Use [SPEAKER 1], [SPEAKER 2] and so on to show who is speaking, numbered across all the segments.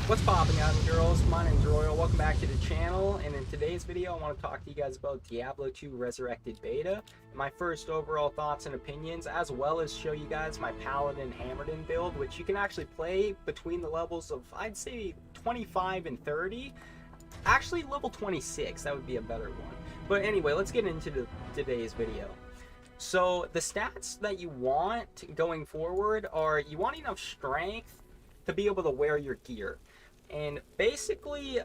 [SPEAKER 1] What's poppin', guys and girls? My name's Royal. Welcome back to the channel, and in today's video I want to talk to you guys about Diablo 2 Resurrected Beta, my first overall thoughts and opinions, as well as show you guys my Paladin Hammerdin build, which you can actually play between the levels of, I'd say, 25 and 30. Actually, level 26, that would be a better one. But anyway, let's get into today's video. So the stats that you want going forward are, you want enough strength to be able to wear your gear. And basically,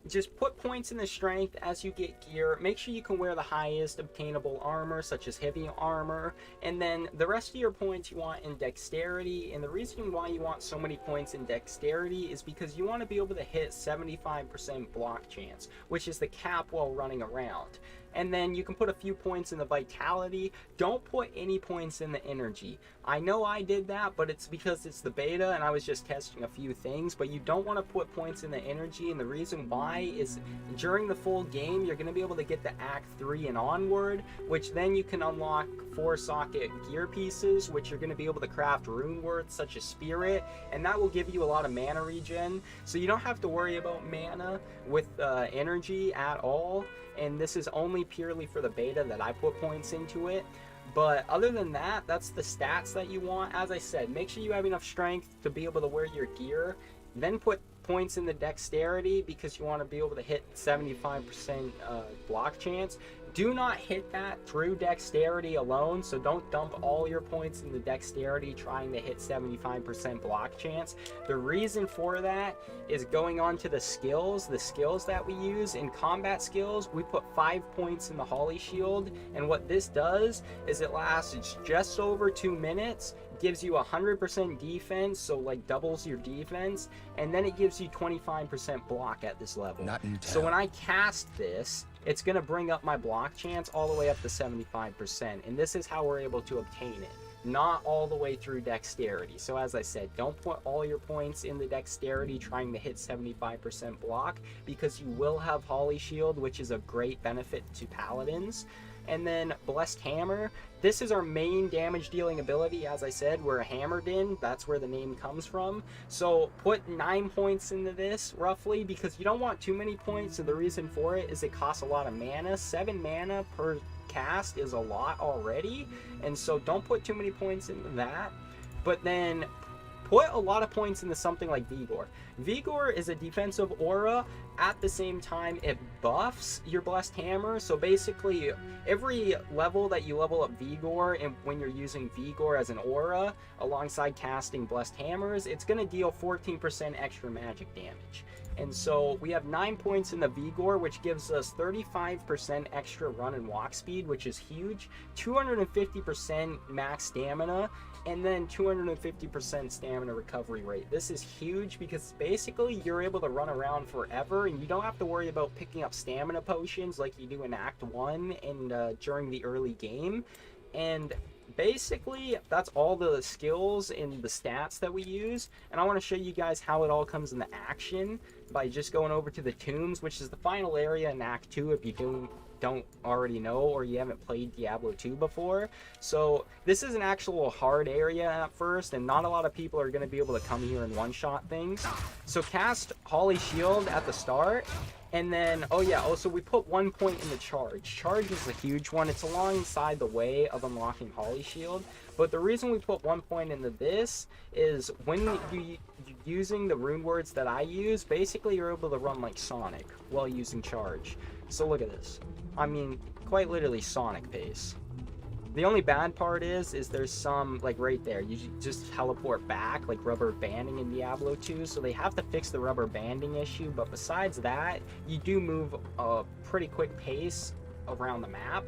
[SPEAKER 1] just put points in the strength as you get gear. Make sure you can wear the highest obtainable armor, such as heavy armor. And then the rest of your points you want in dexterity. And the reason why you want so many points in dexterity is because you want to be able to hit 75% block chance, which is the cap while running around. And then you can put a few points in the vitality. Don't put any points in the energy. I know I did that, but it's because it's the beta and I was just testing a few things. But you don't want to put points in the energy, and the reason why is during the full game you're going to be able to get the Act 3 and onward, which then you can unlock 4-socket gear pieces, which you're going to be able to craft Runewords such as Spirit, and that will give you a lot of mana regen. So you don't have to worry about mana with energy at all. And this is only purely for the beta that I put points into it. But other than that, that's the stats that you want. As I said, make sure you have enough strength to be able to wear your gear. Then put points in the dexterity because you want to be able to hit 75% block chance. Do not hit that through dexterity alone, so don't dump all your points in the dexterity trying to hit 75% block chance. The reason for that is going on to the skills that we use. In combat skills, we put 5 points in the Holy Shield, and what this does is it lasts just over 2 minutes, gives you 100% defense, so like doubles your defense, and then it gives you 25% block at this level. So when I cast this, it's going to bring up my block chance all the way up to 75%, and this is how we're able to obtain it, not all the way through dexterity. So as I said, don't put all your points in the dexterity trying to hit 75% block, because you will have Holy Shield, which is a great benefit to paladins. And then Blessed Hammer, this is our main damage dealing ability. As I said, we're a Hammerdin, that's where the name comes from. So put 9 points into this roughly, because you don't want too many points, and the reason for it is it costs a lot of mana. 7 mana per cast is a lot already, and so don't put too many points into that. But then put a lot of points into something like Vigor. Vigor is a defensive aura. At the same time, it buffs your Blessed Hammer. So basically, every level that you level up Vigor, and when you're using Vigor as an aura alongside casting Blessed Hammers, it's going to deal 14% extra magic damage. And so we have 9 points in the Vigor, which gives us 35% extra run and walk speed, which is huge, 250% max stamina, and then 250% stamina recovery rate. This is huge because basically you're able to run around forever, and you don't have to worry about picking up stamina potions like you do in Act 1 and during the early game. And basically that's all the skills and the stats that we use, and I want to show you guys how it all comes into action by just going over to the tombs, which is the final area in Act 2 if you don't already know or you haven't played Diablo 2 before. So this is an actual hard area at first, and not a lot of people are going to be able to come here and one-shot things. So cast Holy Shield at the start, and then, oh yeah, also we put 1 point in the charge. Charge is a huge one. It's alongside the way of unlocking Holy Shield. But the reason we put 1 point into this is when you're using the Runewords that I use, basically you're able to run like Sonic while using charge. So look at this. I mean, quite literally Sonic pace. The only bad part is there's some, like right there, you just teleport back, like rubber banding in Diablo 2, so they have to fix the rubber banding issue. But besides that, you do move a pretty quick pace around the map.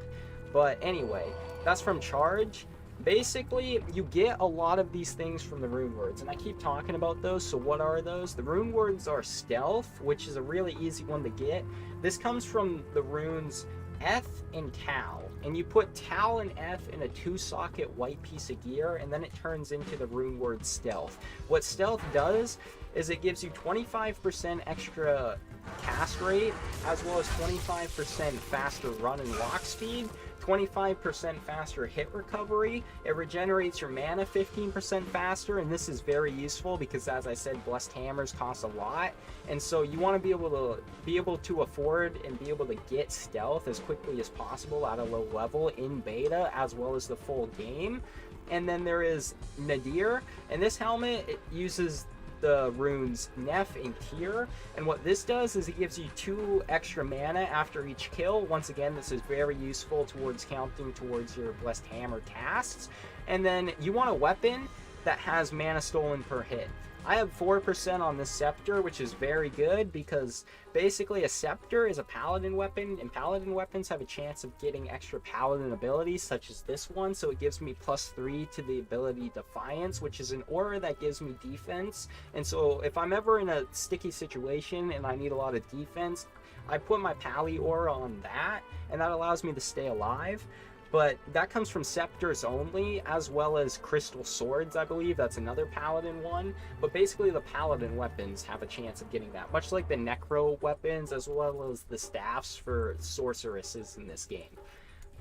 [SPEAKER 1] But anyway, that's from charge. Basically, you get a lot of these things from the Runewords, and I keep talking about those. So what are those? The Runewords are Stealth, which is a really easy one to get. This comes from the runes F and Tau, and you put Tau and F in a 2-socket white piece of gear, and then it turns into the rune word Stealth. What Stealth does is it gives you 25% extra cast rate, as well as 25% faster run and walk speed, 25% faster hit recovery. It regenerates your mana 15% faster, and this is very useful because, as I said, blessed hammers cost a lot, and so you want to be able to afford and be able to get stealth as quickly as possible at a low level in beta as well as the full game. And then there is Nadir, and this helmet, it uses the runes Nef and Tyr, and what this does is it gives you 2 extra mana after each kill. Once again, this is very useful towards counting towards your blessed hammer tasks. And then you want a weapon that has mana stolen per hit. I have 4% on this scepter, which is very good because basically a scepter is a paladin weapon, and paladin weapons have a chance of getting extra paladin abilities such as this one. So it gives me +3 to the ability Defiance, which is an aura that gives me defense. And so if I'm ever in a sticky situation and I need a lot of defense, I put my Pally aura on that, and that allows me to stay alive. But that comes from scepters only, as well as crystal swords, I believe. That's another paladin one. But basically the paladin weapons have a chance of getting that, much like the necro weapons as well as the staffs for sorceresses in this game.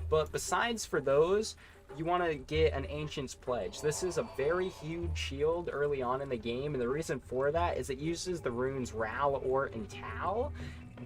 [SPEAKER 1] But besides for those, you want to get an Ancient's Pledge. This is a very huge shield early on in the game, and the reason for that is it uses the runes Ral, Or, and Tal,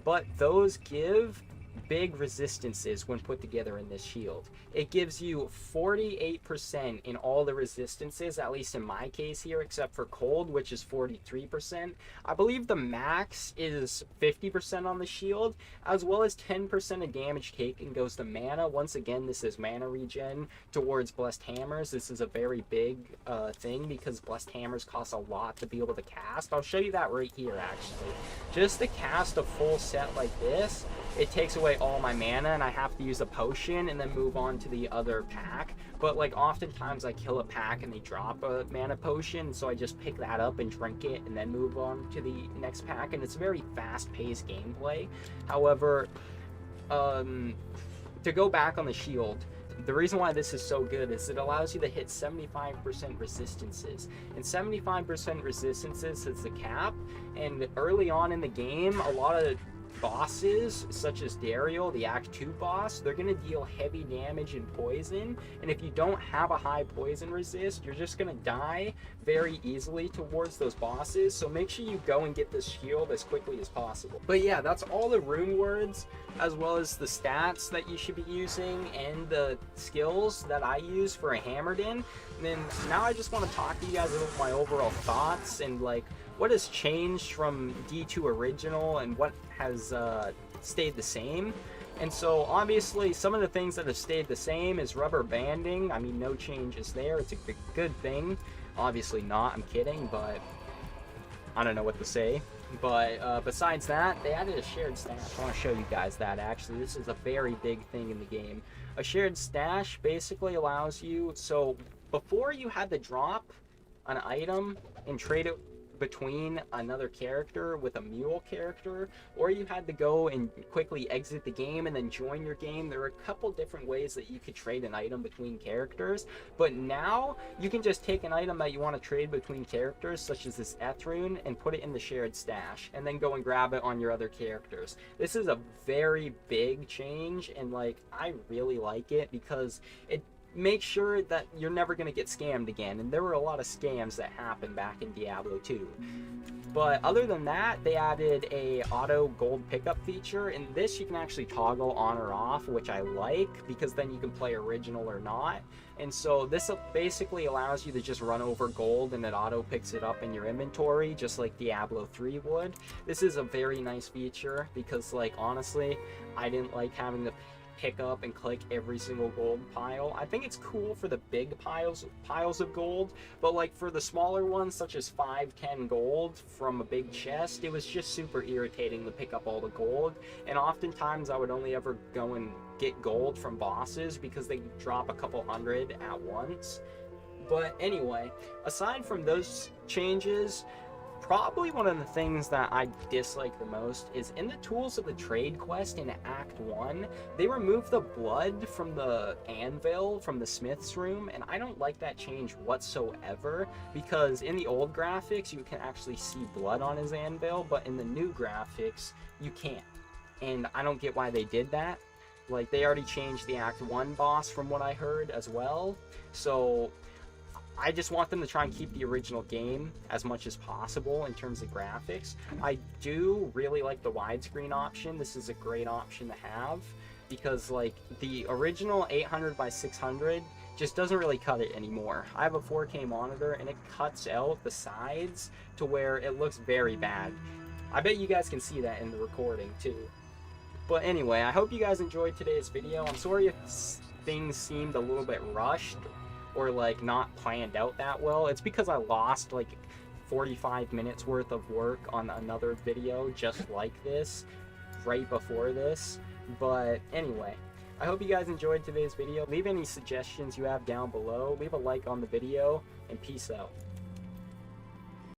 [SPEAKER 1] but those give big resistances when put together in this shield. It gives you 48% in all the resistances, at least in my case here, except for cold, which is 43%. I believe the max is 50% on the shield, as well as 10% of damage taken goes to mana. Once again, this is mana regen towards blessed hammers. This is a very big thing because blessed hammers cost a lot to be able to cast. I'll show you that right here, actually. Just to cast a full set like this, it takes away all my mana, and I have to use a potion and then move on to the other pack. But like oftentimes I kill a pack and they drop a mana potion, so I just pick that up and drink it and then move on to the next pack, and it's very fast-paced gameplay. However, to go back on the shield, the reason why this is so good is it allows you to hit 75% resistances, and 75% resistances is the cap. And early on in the game, a lot of bosses such as Daryl, the Act 2 boss, they're going to deal heavy damage and poison, and if you don't have a high poison resist, you're just going to die very easily towards those bosses. So make sure you go and get this shield as quickly as possible. But yeah, that's all the rune words as well as the stats that you should be using and the skills that I use for a Hammerdin. And then now I just want to talk to you guys about my overall thoughts and like what has changed from D2 original and what has stayed the same. And so obviously some of the things that have stayed the same is rubber banding. I mean, no changes there. It's a good thing. Obviously not, I'm kidding, but I don't know what to say. But besides that, they added a shared stash. I want to show you guys that actually. This is a very big thing in the game. A shared stash basically allows you, so before you had to drop an item and trade it between another character with a mule character, or you had to go and quickly exit the game and then join your game. There are a couple different ways that you could trade an item between characters, but now you can just take an item that you want to trade between characters, such as this Ethrune, and put it in the shared stash and then go and grab it on your other characters. This is a very big change, and like I really like it because it make sure that you're never going to get scammed again, and there were a lot of scams that happened back in Diablo 2. But other than that, they added a auto gold pickup feature, and this you can actually toggle on or off, which I like because then you can play original or not. And so this basically allows you to just run over gold and it auto picks it up in your inventory just like Diablo 3 would. This is a very nice feature because like honestly, I didn't like having to pick up and click every single gold pile. I think it's cool for the big piles of gold, but like for the smaller ones such as 5-10 gold from a big chest, it was just super irritating to pick up all the gold, and oftentimes I would only ever go and get gold from bosses because they drop a couple hundred at once. But anyway, aside from those changes, probably one of the things that I dislike the most is in the Tools of the Trade quest in Act 1, they removed the blood from the anvil from the smith's room, and I don't like that change whatsoever because in the old graphics you can actually see blood on his anvil, but in the new graphics you can't. And I don't get why they did that. Like, they already changed the Act 1 boss from what I heard as well. So I just want them to try and keep the original game as much as possible in terms of graphics. I do really like the widescreen option. This is a great option to have because, like, the original 800 by 600 just doesn't really cut it anymore. I have a 4K monitor and it cuts out the sides to where it looks very bad. I bet you guys can see that in the recording too. But anyway, I hope you guys enjoyed today's video. I'm sorry if things seemed a little bit rushed or like not planned out that well. It's because I lost like 45 minutes worth of work on another video just like this right before this. But anyway, I hope you guys enjoyed today's video. Leave any suggestions you have down below. Leave a like on the video, and peace out.